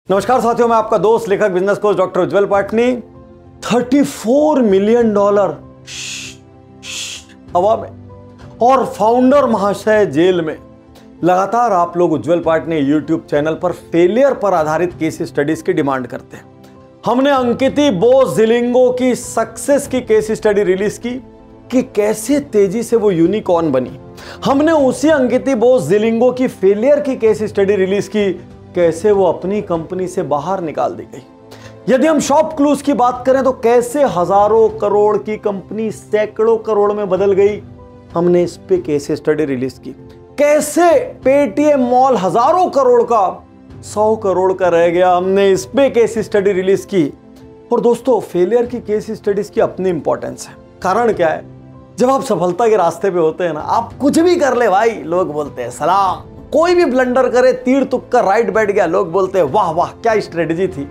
नमस्कार साथियों, मैं आपका दोस्त लेखक business coach doctor Ujjwal Patni. $34 million हवा में और फाउंडर महाशय जेल में। लगातार आप लोग उज्जवल पाटनी यूट्यूब चैनल पर फेलियर पर आधारित केस स्टडीज की डिमांड करते हैं। हमने अंकिती बोस जिलिंगो की सक्सेस की केस स्टडी रिलीज की कि कैसे तेजी से वो यूनिकॉर्न बनी। हमने उसी अंकिती बोस जिलिंगो की फेलियर की केस स्टडी रिलीज की, कैसे वो अपनी कंपनी से बाहर निकाल दी गई। यदि हम शॉप क्लूज की बात करें तो कैसे हजारों करोड़ की कंपनी सैकड़ों करोड़ में बदल गई, हमने इस पे केस स्टडी रिलीज की। कैसे पेटीएम मॉल हजारों करोड़ का 100 करोड़ का रह गया, हमने इस पे केस स्टडी रिलीज की। और दोस्तों, फेलियर की केस स्टडीज की अपनी इंपॉर्टेंस है। कारण क्या है, जब आप सफलता के रास्ते पे होते हैं ना, आप कुछ भी कर ले भाई, लोग बोलते हैं सलाम। कोई भी ब्लंडर करे, तीर तुक्का राइट बैठ गया, लोग बोलते हैं वाह वाह क्या स्ट्रेटजी थी।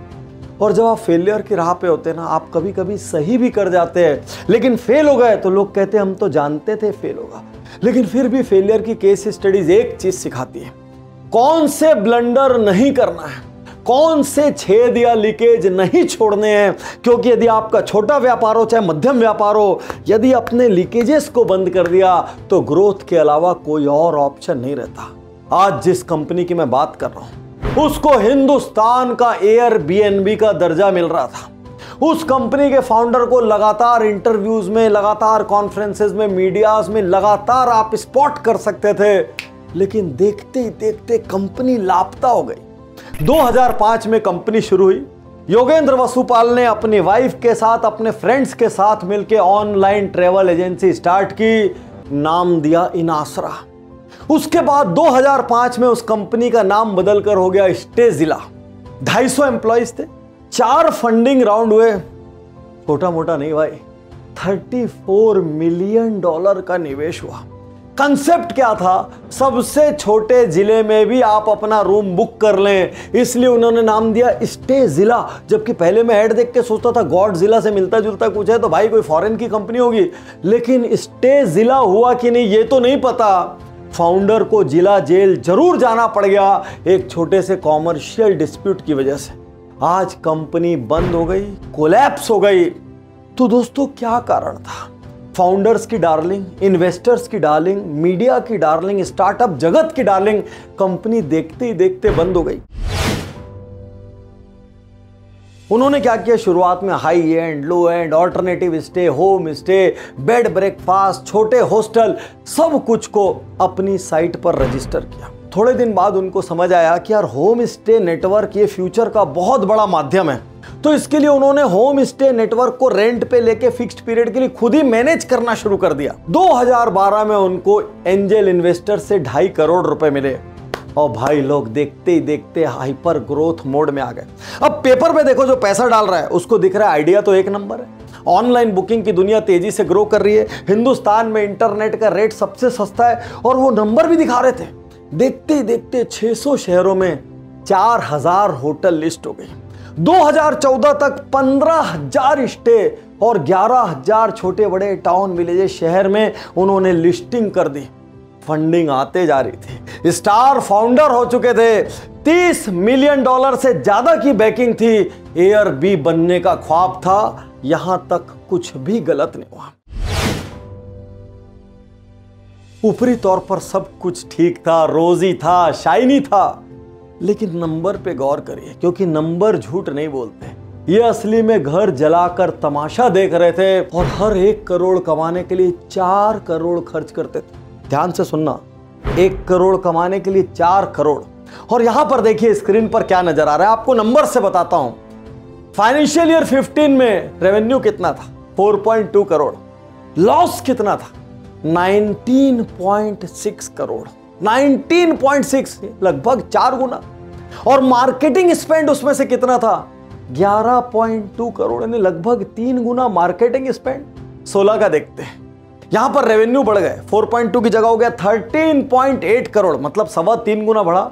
और जब आप फेलियर की राह पे होते हैं ना, आप कभी कभी सही भी कर जाते हैं, लेकिन फेल हो गए तो लोग कहते हैं हम तो जानते थे फेल होगा। लेकिन फिर भी फेलियर की केस स्टडीज एक चीज सिखाती है, कौन से ब्लंडर नहीं करना है, कौन से छेद या लीकेज नहीं छोड़ने हैं। क्योंकि यदि आपका छोटा व्यापार हो चाहे मध्यम व्यापार हो, यदि अपने लीकेजेस को बंद कर दिया तो ग्रोथ के अलावा कोई और ऑप्शन नहीं रहता। आज जिस कंपनी की मैं बात कर रहा हूं, उसको हिंदुस्तान का एयरबीएनबी का दर्जा मिल रहा था। उस कंपनी के फाउंडर को लगातार इंटरव्यूज में, लगातार कॉन्फ्रेंसेस में, मीडियाज में लगातार आप स्पॉट कर सकते थे, लेकिन देखते ही देखते कंपनी लापता हो गई। 2005 में कंपनी शुरू हुई। योगेंद्र वसुपाल ने अपनी वाइफ के साथ, अपने फ्रेंड्स के साथ मिलकर ऑनलाइन ट्रेवल एजेंसी स्टार्ट की, नाम दिया इनासरा। उसके बाद 2005 में उस कंपनी का नाम बदलकर हो गया स्टे जिला। 250 एम्प्लॉइज थे, 4 फंडिंग राउंड हुए, छोटा मोटा नहीं भाई, $34 मिलियन का निवेश हुआ। कंसेप्ट क्या था, सबसे छोटे जिले में भी आप अपना रूम बुक कर लें, इसलिए उन्होंने नाम दिया स्टे जिला। जबकि पहले मैं ऐड देख के सोचता था गॉड जिला से मिलता जुलता कुछ है तो भाई कोई फॉरेन की कंपनी होगी, लेकिन स्टे जिला हुआ कि नहीं ये तो नहीं पता। फाउंडर को जिला जेल जरूर जाना पड़ गया एक छोटे से कॉमर्शियल डिस्प्यूट की वजह से। आज कंपनी बंद हो गई, कोलैप्स हो गई। तो दोस्तों, क्या कारण था? फाउंडर्स की डार्लिंग, इन्वेस्टर्स की डार्लिंग, मीडिया की डार्लिंग, स्टार्टअप जगत की डार्लिंग कंपनी देखते ही देखते बंद हो गई। उन्होंने क्या किया, शुरुआत में high and, low and, alternative stay, home stay, bed breakfast, छोटे हॉस्टल, सब कुछ को अपनी साइट पर रजिस्टर किया। थोड़े दिन बाद उनको समझ आया कि यार होम स्टे नेटवर्क ये फ्यूचर का बहुत बड़ा माध्यम है। तो इसके लिए उन्होंने होम स्टे नेटवर्क को रेंट पे लेके फिक्स्ड पीरियड के लिए खुद ही मैनेज करना शुरू कर दिया। 2012 में उनको एंजल इन्वेस्टर से 2.5 करोड़ रुपए मिले और भाई लोग देखते ही देखते हाइपर ग्रोथ मोड में आ गए। अब पेपर पे देखो, जो पैसा डाल रहा है उसको दिख रहा है आइडिया तो एक नंबर है। ऑनलाइन बुकिंग की दुनिया तेजी से ग्रो कर रही है, हिंदुस्तान में इंटरनेट का रेट सबसे सस्ता है, और वो नंबर भी दिखा रहे थे। देखते ही देखते 600 शहरों में 4000 होटल लिस्ट हो गई। 2014 तक 15,000 स्टे और 11,000 छोटे बड़े टाउन विलेजेस शहर में उन्होंने लिस्टिंग कर दी। फंडिंग आते जा रही थी, स्टार फाउंडर हो चुके थे, $30 मिलियन से ज्यादा की बैकिंग थी, एयरबी बनने का ख्वाब था। यहां तक कुछ भी गलत नहीं हुआ। ऊपरी तौर पर सब कुछ ठीक था, रोजी था, शाइनी था, लेकिन नंबर पे गौर करिए, क्योंकि नंबर झूठ नहीं बोलते। ये असली में घर जलाकर तमाशा देख रहे थे और हर 1 करोड़ कमाने के लिए 4 करोड़ खर्च करते थे। ध्यान से सुनना, 1 करोड़ कमाने के लिए 4 करोड़। और यहां पर देखिए स्क्रीन पर क्या नजर आ रहा है, आपको नंबर से बताता हूं। फाइनेंशियल ईयर 15 में रेवेन्यू कितना था? 4.2 करोड़। लॉस कितना था? 19.6 करोड़। 19.6, लगभग 4 गुना। और मार्केटिंग स्पेंड उसमें से कितना था? 11.2 करोड़, यानी लगभग 3 गुना मार्केटिंग स्पेंड। 16 का देखते हैं, यहां पर रेवेन्यू बढ़ गए, 4.2 की जगह हो गया 13.8 करोड़, मतलब 3.25 गुना बढ़ा।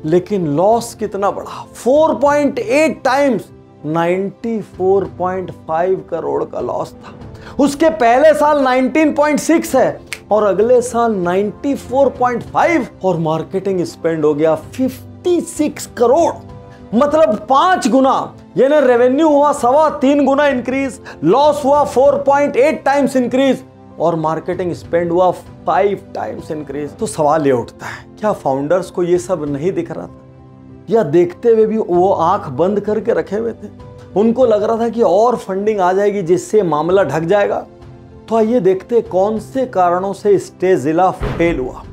लेकिन लॉस कितना बढ़ा? 4.8 टाइम्स, 94.5 करोड़ का लॉस था। उसके पहले साल 19.6 है और अगले साल 94.5, और मार्केटिंग स्पेंड हो गया 56 करोड़। मतलब 5 गुना, यानी रेवेन्यू हुआ 3.25 गुना इंक्रीज, लॉस हुआ 4.8 टाइम्स इंक्रीज और मार्केटिंग स्पेंड हुआ 5 टाइम्स इंक्रीज। तो सवाल ये उठता है, क्या फाउंडर्स को ये सब नहीं दिख रहा था, या देखते हुए भी वो आंख बंद करके रखे हुए थे? उनको लग रहा था कि और फंडिंग आ जाएगी जिससे मामला ढक जाएगा। तो आइए देखते कौन से कारणों से स्टेजिला फेल हुआ।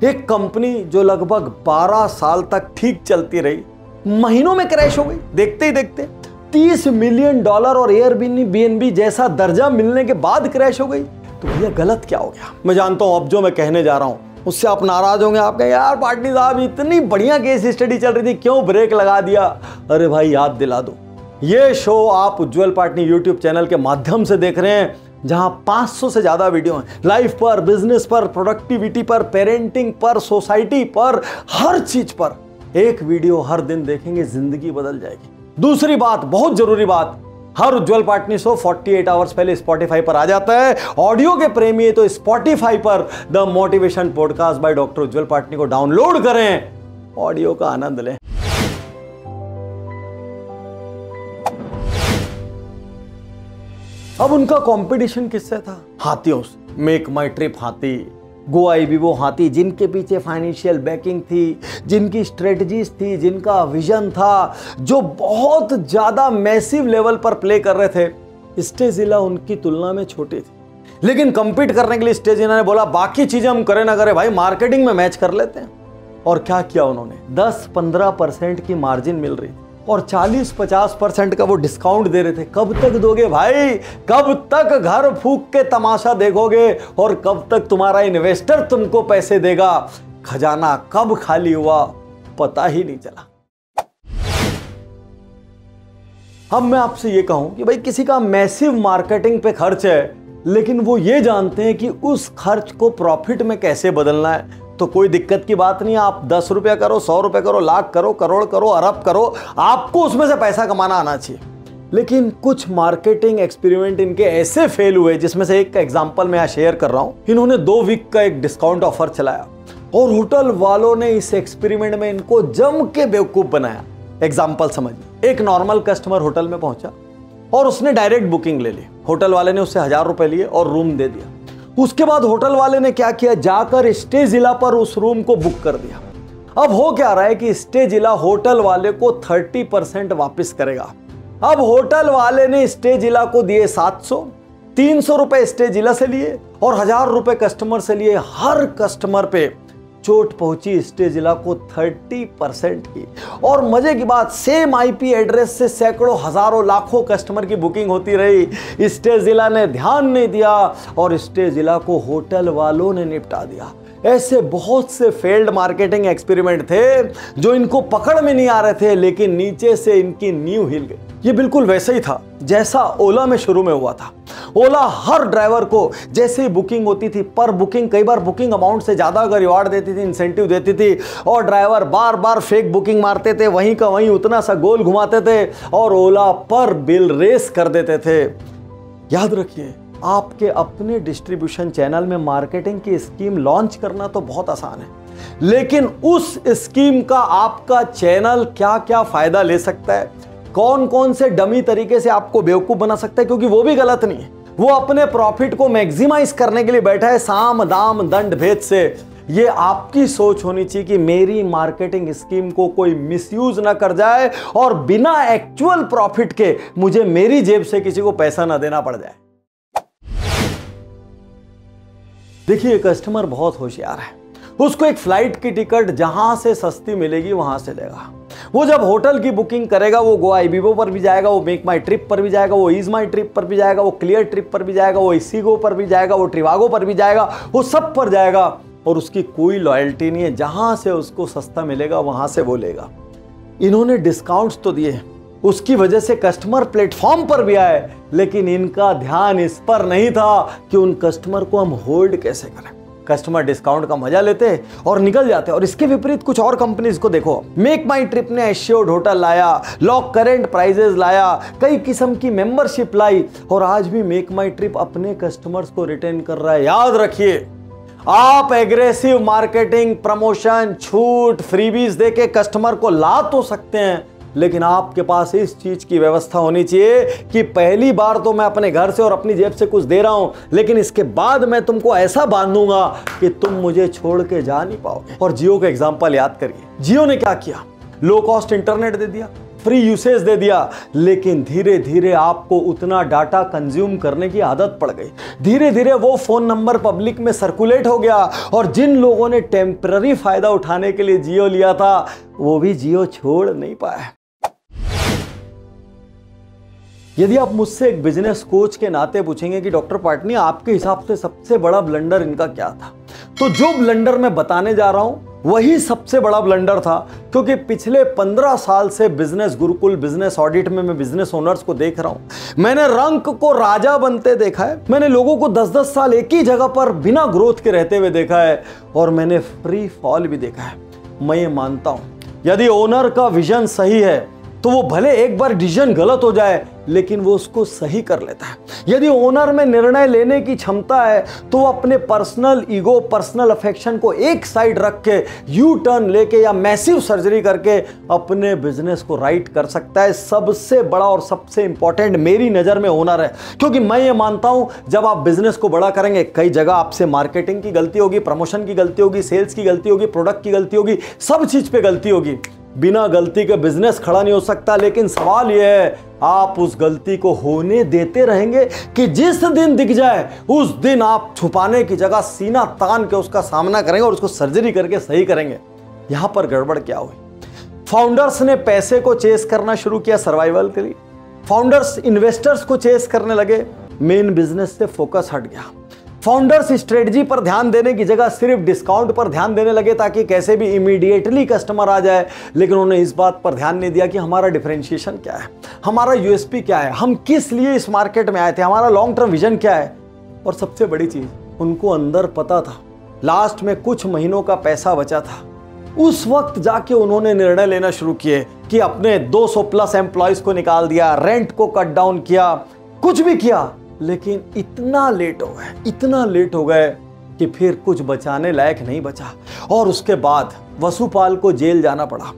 एक कंपनी जो लगभग 12 साल तक ठीक चलती रही, महीनों में क्रैश हो गई। देखते ही देखते $30 मिलियन और एयरबीएनबी जैसा दर्जा मिलने के बाद क्रैश हो गई। तो भैया गलत क्या हो गया? मैं जानता हूं अब जो मैं कहने जा रहा हूं उससे आप नाराज होंगे। आप कहेंगे यार पाटनी साहब इतनी बढ़िया केस स्टडी चल रही थी, क्यों ब्रेक लगा दिया? अरे भाई याद दिला दो, ये शो आप उज्जवल पाटनी यूट्यूब चैनल के माध्यम से देख रहे हैं, जहां 500 से ज्यादा वीडियो हैं लाइफ पर, बिजनेस पर, प्रोडक्टिविटी पर, पेरेंटिंग पर, सोसाइटी पर, हर चीज पर। एक वीडियो हर दिन देखेंगे, जिंदगी बदल जाएगी। दूसरी बात, बहुत जरूरी बात, हर उज्जवल पाटनी शो 48 आवर्स पहले स्पॉटिफाई पर आ जाता है। ऑडियो के प्रेमी है तो स्पॉटिफाई पर the motivation podcast by doctor Ujjwal Patni को डाउनलोड करें, ऑडियो का आनंद लें। अब उनका कंपटीशन किससे था? हाथियों से। मेक माई ट्रिप हाथी, गो आईबीबो हाथी, जिनके पीछे फाइनेंशियल बैकिंग थी, जिनकी स्ट्रेटजीज थी, जिनका विजन था, जो बहुत ज्यादा मैसिव लेवल पर प्ले कर रहे थे। स्टेजिला उनकी तुलना में छोटी थी, लेकिन कंपीट करने के लिए स्टेजिला ने बोला बाकी चीजें हम करें ना करें भाई, मार्केटिंग में मैच कर लेते हैं। और क्या किया उन्होंने? 10-15% की मार्जिन मिल रही थी और 40-50% का वो डिस्काउंट दे रहे थे। कब तक दोगे भाई? कब तक घर फूंक के तमाशा देखोगे? और कब तक तुम्हारा इन्वेस्टर तुमको पैसे देगा? खजाना कब खाली हुआ पता ही नहीं चला। अब मैं आपसे ये कहूं कि भाई किसी का मैसिव मार्केटिंग पे खर्च है, लेकिन वो ये जानते हैं कि उस खर्च को प्रॉफिट में कैसे बदलना है, तो कोई दिक्कत की बात नहीं है। आप 10 रुपया करो, 100 रुपये करो, लाख करो, करोड़ करो, अरब करो, आपको उसमें से पैसा कमाना आना चाहिए। लेकिन कुछ मार्केटिंग एक्सपेरिमेंट इनके ऐसे फेल हुए, जिसमें से एक का एग्जांपल मैं यहाँ शेयर कर रहा हूं। इन्होंने 2 वीक का एक डिस्काउंट ऑफर चलाया और होटल वालों ने इस एक्सपेरिमेंट में इनको जम के बेवकूफ बनाया। एग्जाम्पल समझिए, एक नॉर्मल कस्टमर होटल में पहुंचा और उसने डायरेक्ट बुकिंग ले ली। होटल वाले ने उससे 1000 रुपए लिए और रूम दे दिया। उसके बाद होटल वाले ने क्या किया, जाकर स्टेजिला पर उस रूम को बुक कर दिया। अब हो क्या रहा है कि स्टेजिला होटल वाले को 30% वापस करेगा। अब होटल वाले ने स्टेजिला को दिए 700, 300 रुपए स्टेजिला से लिए और 1000 रुपए कस्टमर से लिए। हर कस्टमर पे चोट पहुंची स्टेजिला को 30% की। और मजे की बात, सेम आईपी एड्रेस से सैकड़ों, हजारों, लाखों कस्टमर की बुकिंग होती रही। स्टेजिला ने ध्यान नहीं दिया और स्टेजिला को होटल वालों ने निपटा दिया। ऐसे बहुत से फेल्ड मार्केटिंग एक्सपेरिमेंट थे जो इनको पकड़ में नहीं आ रहे थे, लेकिन नीचे से इनकी नींव हिल गई। ये बिल्कुल वैसे ही था जैसा ओला में शुरू में हुआ था। ओला हर ड्राइवर को जैसे ही बुकिंग होती थी, पर बुकिंग, कई बार बुकिंग अमाउंट से ज्यादा अगर रिवार्ड देती थी, इंसेंटिव देती थी, और ड्राइवर बार बार फेक बुकिंग मारते थे, वहीं का वहीं उतना सा गोल घुमाते थे और ओला पर बिल रेस कर देते थे। याद रखिए, आपके अपने डिस्ट्रीब्यूशन चैनल में मार्केटिंग की स्कीम लॉन्च करना तो बहुत आसान है, लेकिन उस स्कीम का आपका चैनल क्या क्या फायदा ले सकता है, कौन कौन से डमी तरीके से आपको बेवकूफ बना सकता है, क्योंकि वो भी गलत नहीं है। वो अपने प्रॉफिट को मैक्सिमाइज करने के लिए बैठा है, साम दाम दंड भेद से। ये आपकी सोच होनी चाहिए कि मेरी मार्केटिंग स्कीम को कोई मिसयूज ना कर जाए और बिना एक्चुअल प्रॉफिट के मुझे मेरी जेब से किसी को पैसा ना देना पड़ जाए। देखिए, कस्टमर बहुत होशियार है। उसको एक फ्लाइट की टिकट जहां से सस्ती मिलेगी वहां से लेगा। वो जब होटल की बुकिंग करेगा, वो गो आईबीबो पर भी जाएगा, वो मेक माई ट्रिप पर भी जाएगा, वो ईज माई ट्रिप पर भी जाएगा, वो क्लियर ट्रिप पर भी जाएगा, वो इसीगो पर भी जाएगा, वो ट्रिवागो पर भी जाएगा, वो सब पर जाएगा और उसकी कोई लॉयल्टी नहीं है। जहां से उसको सस्ता मिलेगा वहां से वो लेगा। इन्होंने डिस्काउंट्स तो दिए, उसकी वजह से कस्टमर प्लेटफॉर्म पर भी आए, लेकिन इनका ध्यान इस पर नहीं था कि उन कस्टमर को हम होल्ड कैसे करें। कस्टमर डिस्काउंट का मजा लेते और निकल जाते। और इसके विपरीत कुछ और कंपनीज को देखो, मेक माई ट्रिप ने एश्योर्ड होटल लाया, लॉक करेंट प्राइजेस लाया, कई किस्म की मेंबरशिप लाई और आज भी मेक माई ट्रिप अपने कस्टमर्स को रिटेन कर रहा है। याद रखिए, आप एग्रेसिव मार्केटिंग, प्रमोशन, छूट, फ्रीबीज देके कस्टमर को ला तो सकते हैं, लेकिन आपके पास इस चीज की व्यवस्था होनी चाहिए कि पहली बार तो मैं अपने घर से और अपनी जेब से कुछ दे रहा हूं, लेकिन इसके बाद मैं तुमको ऐसा बांधूंगा कि तुम मुझे छोड़ के जा नहीं पाओगे। और जियो का एग्जांपल याद करिए, जियो ने क्या किया, लो कॉस्ट इंटरनेट दे दिया, फ्री यूसेज दे दिया, लेकिन धीरे धीरे आपको उतना डाटा कंज्यूम करने की आदत पड़ गई। धीरे धीरे वो फोन नंबर पब्लिक में सर्कुलेट हो गया और जिन लोगों ने टेम्पररी फायदा उठाने के लिए जियो लिया था वो भी जियो छोड़ नहीं पाए। यदि आप मुझसे एक बिजनेस कोच के नाते पूछेंगे कि डॉक्टर पाटनी आपके हिसाब से सबसे बड़ा ब्लंडर इनका क्या था, तो जो ब्लंडर मैं बताने जा रहा हूं वही सबसे बड़ा ब्लंडर था। क्योंकि पिछले 15 साल से बिजनेस गुरुकुल बिजनेस ऑडिट में मैं बिजनेस ओनर्स को देख रहा हूं। मैंने रंक को राजा बनते देखा है, मैंने लोगों को 10-10 साल एक ही जगह पर बिना ग्रोथ के रहते हुए देखा है, और मैंने फ्री फॉल भी देखा है। मैं ये मानता हूं यदि ओनर का विजन सही है तो वो भले एक बार डिसीजन गलत हो जाए लेकिन वो उसको सही कर लेता है। यदि ओनर में निर्णय लेने की क्षमता है तो वो अपने पर्सनल ईगो, पर्सनल अफेक्शन को एक साइड रख के यू टर्न लेके या मैसिव सर्जरी करके अपने बिजनेस को राइट कर सकता है। सबसे बड़ा और सबसे इंपॉर्टेंट मेरी नजर में ओनर है, क्योंकि मैं ये मानता हूं जब आप बिजनेस को बड़ा करेंगे कई जगह आपसे मार्केटिंग की गलती होगी, प्रमोशन की गलती होगी, सेल्स की गलती होगी, प्रोडक्ट की गलती होगी, सब चीज पे गलती होगी। बिना गलती के बिजनेस खड़ा नहीं हो सकता। लेकिन सवाल यह है आप उस गलती को होने देते रहेंगे कि जिस दिन दिख जाए उस दिन आप छुपाने की जगह सीना तान के उसका सामना करेंगे और उसको सर्जरी करके सही करेंगे। यहां पर गड़बड़ क्या हुई, फाउंडर्स ने पैसे को चेस करना शुरू किया सर्वाइवल के लिए। फाउंडर्स इन्वेस्टर्स को चेस करने लगे, मेन बिजनेस से फोकस हट गया। फाउंडर्स स्ट्रेटजी पर ध्यान देने की जगह सिर्फ डिस्काउंट पर ध्यान देने लगे ताकि कैसे भी इमीडिएटली कस्टमर आ जाए, लेकिन उन्होंने इस बात पर ध्यान नहीं दिया कि हमारा डिफरेंशिएशन क्या है, हमारा यूएसपी क्या है, हम किस लिए इस मार्केट में आए थे, हमारा लॉन्ग टर्म विजन क्या है। और सबसे बड़ी चीज, उनको अंदर पता था लास्ट में कुछ महीनों का पैसा बचा था। उस वक्त जाके उन्होंने निर्णय लेना शुरू किए कि अपने 200 प्लस एम्प्लॉयज को निकाल दिया, रेंट को कट डाउन किया, कुछ भी किया, लेकिन इतना लेट हो गए कि फिर कुछ बचाने लायक नहीं बचा। और उसके बाद वसुपाल को जेल जाना पड़ा।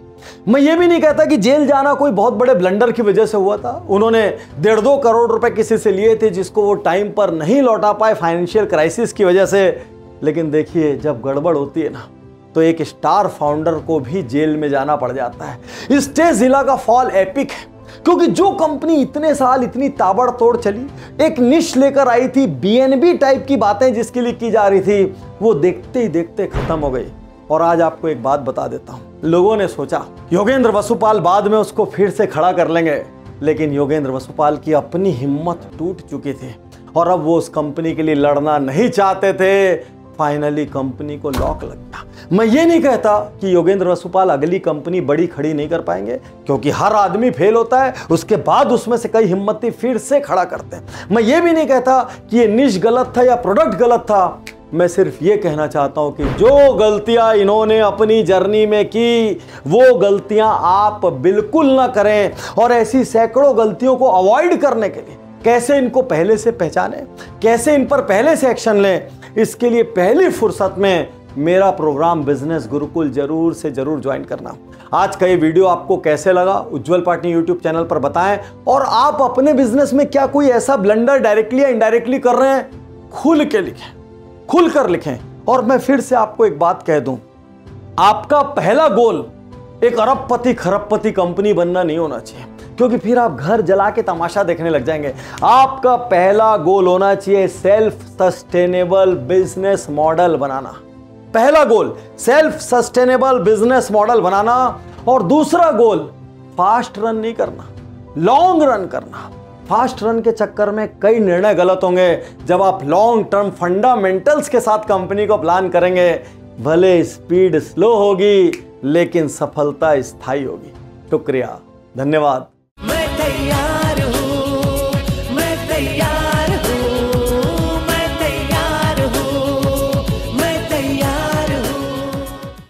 मैं ये भी नहीं कहता कि जेल जाना कोई बहुत बड़े ब्लंडर की वजह से हुआ था। उन्होंने 1.5 करोड़ रुपए किसी से लिए थे जिसको वो टाइम पर नहीं लौटा पाए फाइनेंशियल क्राइसिस की वजह से। लेकिन देखिए, जब गड़बड़ होती है ना तो एक स्टार फाउंडर को भी जेल में जाना पड़ जाता है। स्टेजिला का फॉल एपिक है, क्योंकि जो कंपनी इतने साल इतनी ताबड़तोड़ चली, एक निश लेकर आई थी, बीएनबी टाइप की बातें जिसके लिए की जा रही थी, वो देखते ही देखते खत्म हो गई। और आज आपको एक बात बता देता हूं, लोगों ने सोचा योगेंद्र वसुपाल बाद में उसको फिर से खड़ा कर लेंगे, लेकिन योगेंद्र वसुपाल की अपनी हिम्मत टूट चुकी थी और अब वो उस कंपनी के लिए लड़ना नहीं चाहते थे। फाइनली कंपनी को लॉक लग गया। मैं ये नहीं कहता कि योगेंद्र वसुपाल अगली कंपनी बड़ी खड़ी नहीं कर पाएंगे, क्योंकि हर आदमी फेल होता है, उसके बाद उसमें से कई हिम्मती फिर से खड़ा करते हैं। मैं ये भी नहीं कहता कि ये निश गलत था या प्रोडक्ट गलत था। मैं सिर्फ ये कहना चाहता हूं कि जो गलतियां इन्होंने अपनी जर्नी में की वो गलतियां आप बिल्कुल ना करें। और ऐसी सैकड़ों गलतियों को अवॉइड करने के लिए कैसे इनको पहले से पहचानें, कैसे इन पर पहले से एक्शन लें, इसके लिए पहली फुर्सत में मेरा प्रोग्राम बिजनेस गुरुकुल जरूर से जरूर ज्वाइन करना। आज का ये वीडियो आपको कैसे लगा उज्जवल पाटनी यूट्यूब चैनल पर बताएं। और आप अपने बिजनेस में क्या कोई ऐसा ब्लंडर डायरेक्टली या इनडायरेक्टली कर रहे हैं, खुल के लिखें, खुलकर लिखें। और मैं फिर से आपको एक बात कह दूं, आपका पहला गोल एक अरबपति खरबपति कंपनी बनना नहीं होना चाहिए, क्योंकि फिर आप घर जला के तमाशा देखने लग जाएंगे। आपका पहला गोल होना चाहिए सेल्फ सस्टेनेबल बिजनेस मॉडल बनाना। पहला गोल सेल्फ सस्टेनेबल बिजनेस मॉडल बनाना, और दूसरा गोल फास्ट रन नहीं करना, लॉन्ग रन करना। फास्ट रन के चक्कर में कई निर्णय गलत होंगे। जब आप लॉन्ग टर्म फंडामेंटल्स के साथ कंपनी को प्लान करेंगे, भले स्पीड स्लो होगी लेकिन सफलता स्थायी होगी। शुक्रिया, धन्यवाद।